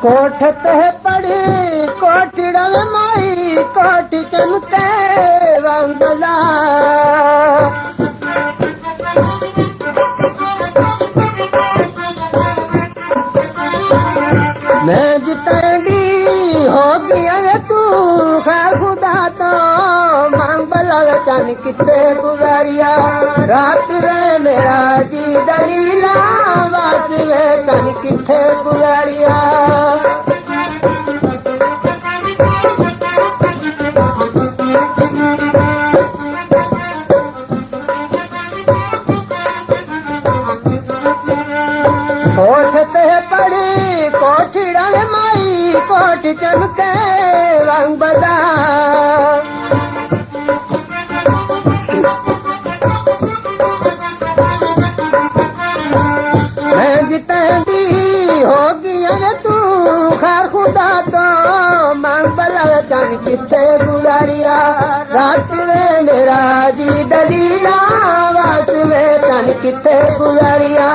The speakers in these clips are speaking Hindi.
कोठ ते पड़ी कोठिड़ा माई कोठ चमके वंगला मैं जितेगी होगी अरे तू खैर खुदा तो मांग बला चन कितने गुजारिया रात रे मेरा जी दलीला बात वे चन कितने गुजारिया कोठ पे पड़ी कोठिड़ा माई कोठ चमके रंग बदा मैं जितेंदी होगी अरे तू खैर खुदा तो मांग बला चन किथे गुजारिया रात वे मेरा जी दलीला वास वे चन किथे गुजारिया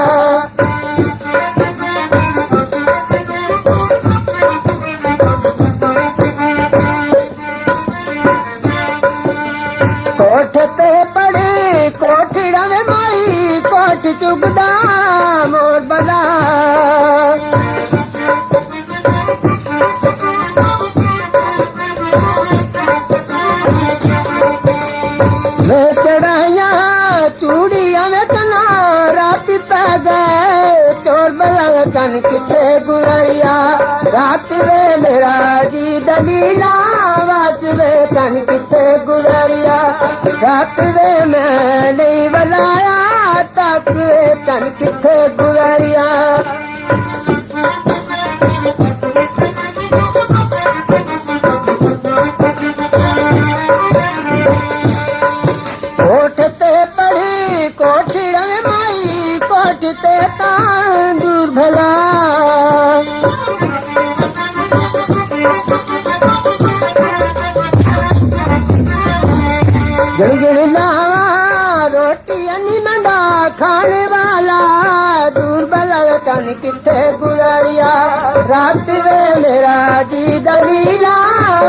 कोठ पे पड़ी कोठिड़ा में माई कोठ चुगदा मोर बला मैं चढ़ाया चूड़िया में तना रात पै गए चोर बला कन किथे गुजारिया रात वे मेरा जी दलीला वास वे कन किथे गुजारिया रात वे मैं नहीं बनाया तक वे कन किथे गुजारिया कोठ ते पड़ी कोठिड़ा में माई कोठ ते दूर भला गिड़ लावा रोटी अन्नी मंडा खाने वाला दूर भला कन किथे गुजारिया रात वे मेरा जी दलीला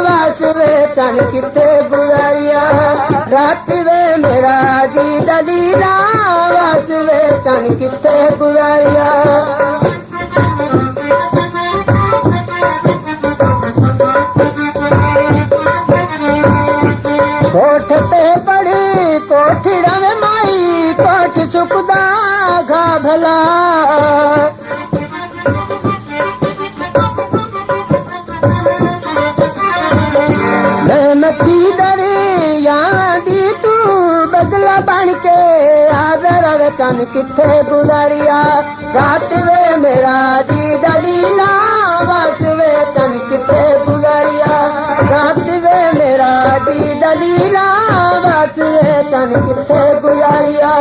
वास वे कन किथे गुजारिया रात वे मेरा जी दलीला वास वे कन किथे गुजारिया कोठ पे पड़ी कोठिड़ा में माई कोठ सुखदा घा भला मैं मच्छी दरिया दी तू बदला बन के आदर कन किथे गुजारिया रात वे मेरा जी दलीला वास वे कन किथे गुजारिया रात वे मेरा जी दलीला वास वे कन किथे गुजारिया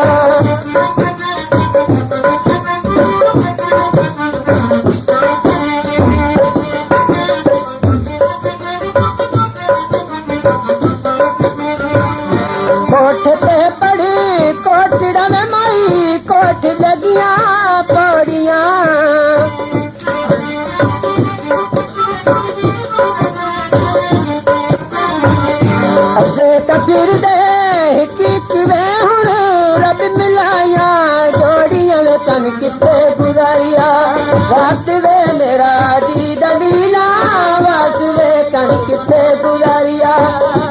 कोठ पे पड़ी कोठिड़ा में माई कोठ लगिया पौड़िया अजे तो फिर दे वे हुण रब मिलाया जोड़िया वे कन किथे गुजारिया रात वे मेरा जी दलीला वास वे कन किथे गुजारिया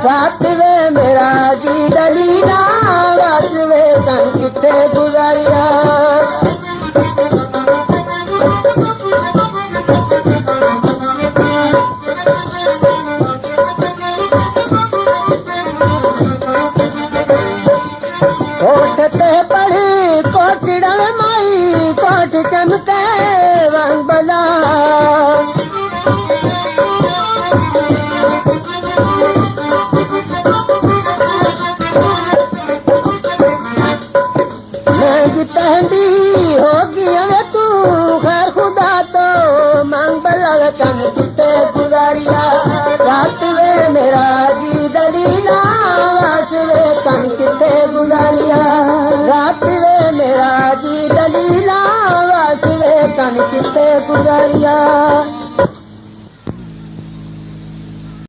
रात वे मेरा जी दलीला वास वे कन किथे गुजारिया कोठ पे पड़ी कोठिड़ा माई कोठ चमके रंग बला मैं जितेंदी होगी अरे तू खैर खुदा तो मांग बला चन किथे गुजारिया रात वे मेरा जी दलीला वास वे कन किथे गुजारिया रात वे मेरा जी दलीला वास वे कन किथे गुजारिया